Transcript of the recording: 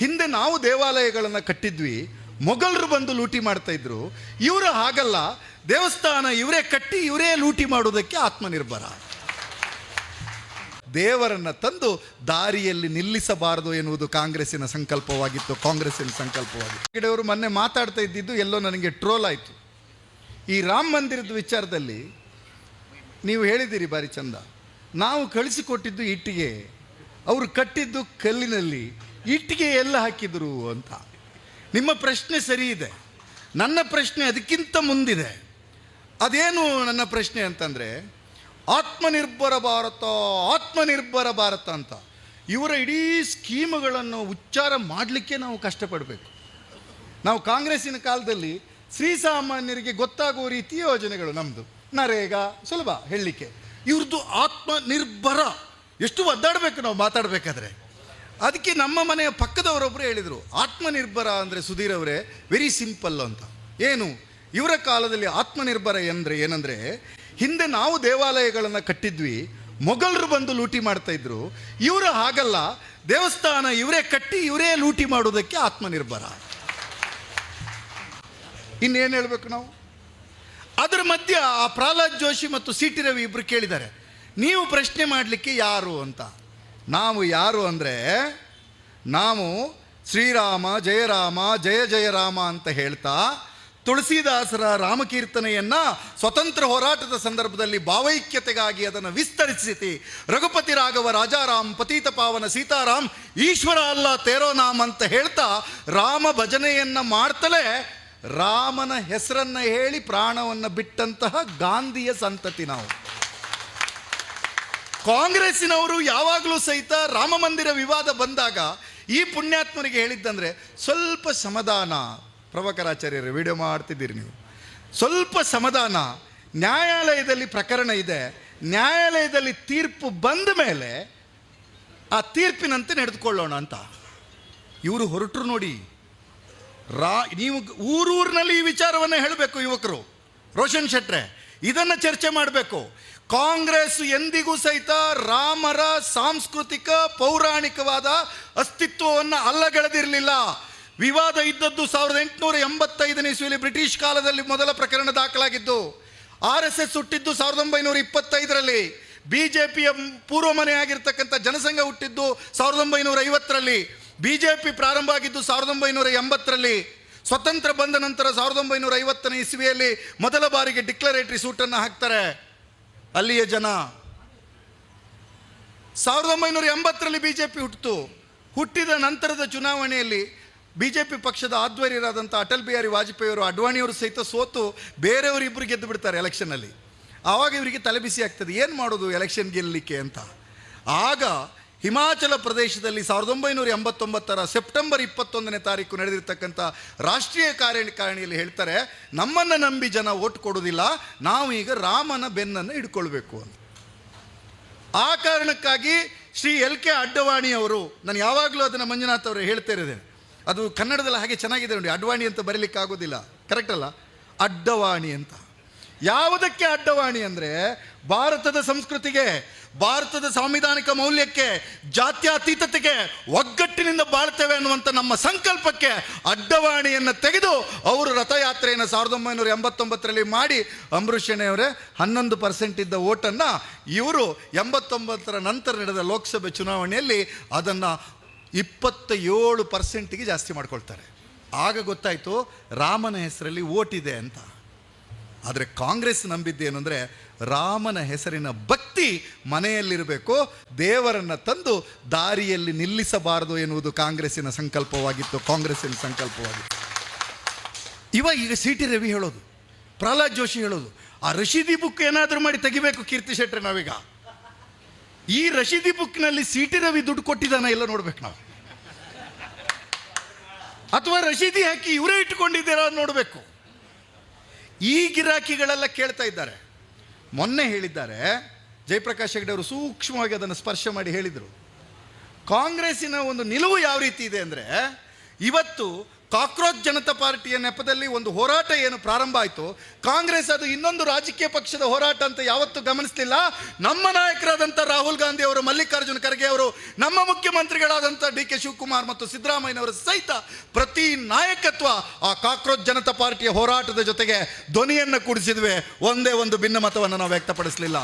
ಹಿಂದೆ ನಾವು ದೇವಾಲಯಗಳನ್ನು ಕಟ್ಟಿದ್ವಿ, ಮೊಘಲರು ಬಂದು ಲೂಟಿ ಮಾಡ್ತಾ ಇದ್ರು. ಇವರು ಹಾಗಲ್ಲ, ದೇವಸ್ಥಾನ ಇವರೇ ಕಟ್ಟಿ ಇವರೇ ಲೂಟಿ ಮಾಡುವುದಕ್ಕೆ ಆತ್ಮನಿರ್ಭರ. ದೇವರನ್ನ ತಂದು ದಾರಿಯಲ್ಲಿ ನಿಲ್ಲಿಸಬಾರದು ಎನ್ನುವುದು ಕಾಂಗ್ರೆಸ್ಸಿನ ಸಂಕಲ್ಪವಾಗಿತ್ತು, ಕಾಂಗ್ರೆಸ್ಸಿನ ಸಂಕಲ್ಪವಾಗಿತ್ತು. ಅವರು ಮೊನ್ನೆ ಮಾತಾಡ್ತಾ ಇದ್ದಿದ್ದು ಎಲ್ಲೋ ನನಗೆ ಟ್ರೋಲ್ ಆಯಿತು. ಈ ರಾಮ ಮಂದಿರದ ವಿಚಾರದಲ್ಲಿ ನೀವು ಹೇಳಿದ್ದೀರಿ ಭಾರಿ ಚಂದ, ನಾವು ಕಳಿಸಿಕೊಟ್ಟಿದ್ದು ಇಟ್ಟಿಗೆ, ಅವರು ಕಟ್ಟಿದ್ದು ಕಲ್ಲಿನಲ್ಲಿ, ಇಟ್ಟಿಗೆ ಎಲ್ಲ ಹಾಕಿದ್ರು ಅಂತ. ನಿಮ್ಮ ಪ್ರಶ್ನೆ ಸರಿ ಇದೆ. ನನ್ನ ಪ್ರಶ್ನೆ ಅದಕ್ಕಿಂತ ಮುಂದಿದೆ. ಅದೇನು ನನ್ನ ಪ್ರಶ್ನೆ ಅಂತಂದರೆ, ಆತ್ಮನಿರ್ಭರ ಭಾರತ, ಆತ್ಮನಿರ್ಭರ ಭಾರತ ಅಂತ ಇವರ ಇಡೀ ಸ್ಕೀಮ್ಗಳನ್ನು ಉಚ್ಚಾರ ಮಾಡಲಿಕ್ಕೆ ನಾವು ಕಷ್ಟಪಡಬೇಕು. ನಾವು ಕಾಂಗ್ರೆಸ್ಸಿನ ಕಾಲದಲ್ಲಿ ಶ್ರೀಸಾಮಾನ್ಯರಿಗೆ ಗೊತ್ತಾಗುವ ರೀತಿಯ ಯೋಜನೆಗಳು ನಮ್ಮದು, ನರೇಗಾ ಸುಲಭ ಹೇಳಲಿಕ್ಕೆ. ಇವ್ರದ್ದು ಆತ್ಮನಿರ್ಭರ, ಎಷ್ಟು ಒದ್ದಾಡಬೇಕು ನಾವು ಮಾತಾಡಬೇಕಾದ್ರೆ. ಅದಕ್ಕೆ ನಮ್ಮ ಮನೆಯ ಪಕ್ಕದವರೊಬ್ಬರು ಹೇಳಿದರು, ಆತ್ಮನಿರ್ಭರ ಅಂದರೆ ಸುಧೀರ್ ಅವರೇ ವೆರಿ ಸಿಂಪಲ್ ಅಂತ. ಏನು ಇವರ ಕಾಲದಲ್ಲಿ ಆತ್ಮನಿರ್ಭರ ಏನಂದರೆ, ಹಿಂದೆ ನಾವು ದೇವಾಲಯಗಳನ್ನು ಕಟ್ಟಿದ್ವಿ, ಮೊಘಲರು ಬಂದು ಲೂಟಿ ಮಾಡ್ತಾ ಇದ್ರು. ಇವರು ಹಾಗಲ್ಲ, ದೇವಸ್ಥಾನ ಇವರೇ ಕಟ್ಟಿ ಇವರೇ ಲೂಟಿ ಮಾಡುವುದಕ್ಕೆ ಆತ್ಮನಿರ್ಭರ. ಇನ್ನೇನು ಹೇಳಬೇಕು ನಾವು? ಅದರ ಮಧ್ಯೆ ಆ ಪ್ರಹ್ಲಾದ್ ಜೋಶಿ ಮತ್ತು ಸಿ ಟಿ ರವಿ ಇಬ್ಬರು ಕೇಳಿದ್ದಾರೆ, ನೀವು ಪ್ರಶ್ನೆ ಮಾಡಲಿಕ್ಕೆ ಯಾರು ಅಂತ. ನಾವು ಯಾರು ಅಂದರೆ, ನಾವು ಶ್ರೀರಾಮ ಜಯ ರಾಮ ಜಯ ಜಯ ರಾಮ ಅಂತ ಹೇಳ್ತಾ ತುಳಸಿದಾಸರ ರಾಮಕೀರ್ತನೆಯನ್ನು ಸ್ವತಂತ್ರ ಹೋರಾಟದ ಸಂದರ್ಭದಲ್ಲಿ ಭಾವೈಕ್ಯತೆಗಾಗಿ ಅದನ್ನು ವಿಸ್ತರಿಸಿ, ರಘುಪತಿ ರಾಘವ ರಾಜಾರಾಮ್ ಪತೀತ ಪಾವನ ಸೀತಾರಾಮ್ ಈಶ್ವರ ಅಲ್ಲ ತೇರೋ ನಾಮ್ ಅಂತ ಹೇಳ್ತಾ ರಾಮ ಭಜನೆಯನ್ನು ಮಾಡ್ತಲೇ ರಾಮನ ಹೆಸರನ್ನು ಹೇಳಿ ಪ್ರಾಣವನ್ನು ಬಿಟ್ಟಂತಹ ಗಾಂಧಿಯ ಸಂತತಿ ನಾವು. ಕಾಂಗ್ರೆಸ್ಸಿನವರು ಯಾವಾಗಲೂ ಸಹಿತ ರಾಮ ಮಂದಿರ ವಿವಾದ ಬಂದಾಗ ಈ ಪುಣ್ಯಾತ್ಮರಿಗೆ ಹೇಳಿದ್ದಂದರೆ, ಸ್ವಲ್ಪ ಸಮಾಧಾನ, ಪ್ರಭಾಕರಾಚಾರ್ಯರು ವಿಡಿಯೋ ಮಾಡ್ತಿದ್ದೀರಿ ನೀವು, ಸ್ವಲ್ಪ ಸಮಾಧಾನ, ನ್ಯಾಯಾಲಯದಲ್ಲಿ ಪ್ರಕರಣ ಇದೆ, ನ್ಯಾಯಾಲಯದಲ್ಲಿ ತೀರ್ಪು ಬಂದ ಮೇಲೆ ಆ ತೀರ್ಪಿನಂತೆ ನಡೆದುಕೊಳ್ಳೋಣ ಅಂತ ಇವರು ಹೊರಟರು ನೋಡಿ. ನೀವು ಊರೂರಿನಲ್ಲಿ ಈ ವಿಚಾರವನ್ನು ಹೇಳಬೇಕು. ಯುವಕರು, ರೋಷನ್ ಶೆಟ್ರೆ, ಇದನ್ನು ಚರ್ಚೆ ಮಾಡಬೇಕು. ಕಾಂಗ್ರೆಸ್ ಎಂದಿಗೂ ಸಹಿತ ರಾಮರ ಸಾಂಸ್ಕೃತಿಕ ಪೌರಾಣಿಕವಾದ ಅಸ್ತಿತ್ವವನ್ನು ಅಲ್ಲಗೆಳೆದಿರಲಿಲ್ಲ. ವಿವಾದ ಇದ್ದದ್ದು 1885 ಇಸ್ವಿಯಲ್ಲಿ ಬ್ರಿಟಿಷ್ ಕಾಲದಲ್ಲಿ ಮೊದಲ ಪ್ರಕರಣ ದಾಖಲಾಗಿದ್ದು. RSS ಹುಟ್ಟಿದ್ದು 1925ರಲ್ಲಿ. BJPಯ ಪೂರ್ವ ಮನೆಯಾಗಿರ್ತಕ್ಕಂಥ ಜನಸಂಘ ಹುಟ್ಟಿದ್ದು 1950ರಲ್ಲಿ. BJP ಪ್ರಾರಂಭ ಆಗಿದ್ದು 1980ರಲ್ಲಿ. ಸ್ವತಂತ್ರ ಬಂದ ನಂತರ 1950ನೇ ಇಸ್ವಿಯಲ್ಲಿ ಮೊದಲ ಬಾರಿಗೆ ಡಿಕ್ಲರೇಟರಿ ಸೂಟನ್ನು ಹಾಕ್ತಾರೆ ಅಲ್ಲಿಯ ಜನ. 1980ರಲ್ಲಿ BJP ಹುಟ್ಟಿತು. ಹುಟ್ಟಿದ ನಂತರದ ಚುನಾವಣೆಯಲ್ಲಿ BJP ಪಕ್ಷದ ಆಧ್ವರ್ಯರಾದಂಥ ಅಟಲ್ ಬಿಹಾರಿ ವಾಜಪೇಯಿ ಅವರು, ಅಡ್ವಾಣಿಯವರು ಸಹಿತ ಸೋತು ಬೇರೆಯವರು ಇಬ್ಬರು ಗೆದ್ದು ಬಿಡ್ತಾರೆ ಎಲೆಕ್ಷನ್ನಲ್ಲಿ. ಆವಾಗ ಇವರಿಗೆ ತಲೆಬಿಸಿ ಆಗ್ತದೆ, ಏನು ಮಾಡೋದು ಎಲೆಕ್ಷನ್ ಗೆಲ್ಲಲಿಕ್ಕೆ ಅಂತ. ಆಗ ಹಿಮಾಚಲ ಪ್ರದೇಶದಲ್ಲಿ 1989ರ ಸೆಪ್ಟೆಂಬರ್ 21ನೇ ತಾರೀಕು ನಡೆದಿರ್ತಕ್ಕಂಥ ರಾಷ್ಟ್ರೀಯ ಕಾರ್ಯಕಾರಿಣಿಯಲ್ಲಿ ಹೇಳ್ತಾರೆ, ನಮ್ಮನ್ನು ನಂಬಿ ಜನ ಓಟ್ ಕೊಡೋದಿಲ್ಲ, ನಾವು ಈಗ ರಾಮನ ಬೆನ್ನನ್ನು ಹಿಡ್ಕೊಳ್ಬೇಕು ಅಂತ. ಆ ಕಾರಣಕ್ಕಾಗಿ ಶ್ರೀ LK ಅಡ್ವಾಣಿ ಅವರು, ನಾನು ಯಾವಾಗಲೂ ಅದನ್ನು ಮಂಜುನಾಥ್ ಅವರು ಹೇಳ್ತಾ ಇರೋದೇನೆ, ಅದು ಕನ್ನಡದಲ್ಲಿ ಹಾಗೆ ಚೆನ್ನಾಗಿದೆ ನೋಡಿ, ಅಡ್ವಾಣಿ ಅಂತ ಬರೀಲಿಕ್ಕೆ ಆಗೋದಿಲ್ಲ, ಕರೆಕ್ಟ್ ಅಲ್ಲ, ಅಡ್ಡವಾಣಿ ಅಂತ. ಯಾವುದಕ್ಕೆ ಅಡ್ಡವಾಣಿ ಅಂದರೆ, ಭಾರತದ ಸಂಸ್ಕೃತಿಗೆ, ಭಾರತದ ಸಾಂವಿಧಾನಿಕ ಮೌಲ್ಯಕ್ಕೆ, ಜಾತ್ಯತೀತತೆಗೆ, ಒಗ್ಗಟ್ಟಿನಿಂದ ಬಾಳ್ತೇವೆ ಅನ್ನುವಂಥ ನಮ್ಮ ಸಂಕಲ್ಪಕ್ಕೆ ಅಡ್ಡವಾಣಿಯನ್ನು ತೆಗೆದು ಅವರು ರಥಯಾತ್ರೆಯನ್ನು 1989ರಲ್ಲಿ ಮಾಡಿ, ಅಂಬರೀಷಣ್ಣವರೇ 11% ಇದ್ದ ಓಟನ್ನು ಇವರು 89ರ ನಂತರ ನಡೆದ ಲೋಕಸಭೆ ಚುನಾವಣೆಯಲ್ಲಿ ಅದನ್ನು 27%ಗೆ ಜಾಸ್ತಿ ಮಾಡ್ಕೊಳ್ತಾರೆ. ಆಗ ಗೊತ್ತಾಯಿತು ರಾಮನ ಹೆಸರಲ್ಲಿ ಓಟ್ ಇದೆ ಅಂತ. ಆದರೆ ಕಾಂಗ್ರೆಸ್ ನಂಬಿದ್ದೇನು ಅಂದರೆ, ರಾಮನ ಹೆಸರಿನ ಭಕ್ತಿ ಮನೆಯಲ್ಲಿರಬೇಕು, ದೇವರನ್ನು ತಂದು ದಾರಿಯಲ್ಲಿ ನಿಲ್ಲಿಸಬಾರದು ಎನ್ನುವುದು ಕಾಂಗ್ರೆಸ್ಸಿನ ಸಂಕಲ್ಪವಾಗಿತ್ತು, ಕಾಂಗ್ರೆಸ್ಸಿನ ಸಂಕಲ್ಪವಾಗಿತ್ತು. ಈಗ ಸಿ ಟಿ ರವಿ ಹೇಳೋದು, ಪ್ರಹ್ಲಾದ್ ಜೋಶಿ ಹೇಳೋದು, ಆ ರಶೀದಿ ಬುಕ್ ಏನಾದರೂ ಮಾಡಿ ತೆಗಿಬೇಕು ಕೀರ್ತಿ ಶೆಟ್ರೆ ನಾವೀಗ. ಈ ರಶೀದಿ ಬುಕ್ನಲ್ಲಿ ಸಿ ಟಿ ರವಿ ದುಡ್ಡು ಕೊಟ್ಟಿದ್ದಾನ ಎಲ್ಲ ನೋಡ್ಬೇಕು ನಾವು, ಅಥವಾ ರಶೀದಿ ಹಾಕಿ ಇವರೇ ಇಟ್ಟುಕೊಂಡಿದ್ದೀರಾ ನೋಡಬೇಕು. ಈ ಗಿರಾಕಿಗಳೆಲ್ಲ ಕೇಳ್ತಾ ಇದ್ದಾರೆ. ಮೊನ್ನೆ ಹೇಳಿದ್ದಾರೆ, ಜಯಪ್ರಕಾಶ್ ಹೆಗಡೆ ಅವರು ಸೂಕ್ಷ್ಮವಾಗಿ ಅದನ್ನು ಸ್ಪರ್ಶ ಮಾಡಿ ಹೇಳಿದರು. ಕಾಂಗ್ರೆಸ್ಸಿನ ಒಂದು ನಿಲುವು ಯಾವ ರೀತಿ ಇದೆ ಅಂದರೆ, ಇವತ್ತು ಕಾಕ್ರೋಚ್ ಜನತಾ ಪಾರ್ಟಿಯ ನೆಪದಲ್ಲಿ ಒಂದು ಹೋರಾಟ ಏನು ಪ್ರಾರಂಭ ಆಯಿತು, ಕಾಂಗ್ರೆಸ್ ಅದು ಇನ್ನೊಂದು ರಾಜಕೀಯ ಪಕ್ಷದ ಹೋರಾಟ ಅಂತ ಯಾವತ್ತೂ ಗಮನಿಸಲಿಲ್ಲ. ನಮ್ಮ ನಾಯಕರಾದಂಥ ರಾಹುಲ್ ಗಾಂಧಿ ಅವರು, ಮಲ್ಲಿಕಾರ್ಜುನ ಖರ್ಗೆ ಅವರು, ನಮ್ಮ ಮುಖ್ಯಮಂತ್ರಿಗಳಾದಂಥ ಡಿ ಕೆ ಶಿವಕುಮಾರ್ ಮತ್ತು ಸಿದ್ದರಾಮಯ್ಯನವರು ಸಹಿತ ಪ್ರತಿ ನಾಯಕತ್ವ ಆ ಕಾಕ್ರೋಚ್ ಜನತಾ ಪಾರ್ಟಿಯ ಹೋರಾಟದ ಜೊತೆಗೆ ಧ್ವನಿಯನ್ನು ಕೂಡಿಸಿದ್ವಿ. ಒಂದೇ ಒಂದು ಭಿನ್ನಮತವನ್ನು ನಾವು ವ್ಯಕ್ತಪಡಿಸಲಿಲ್ಲ.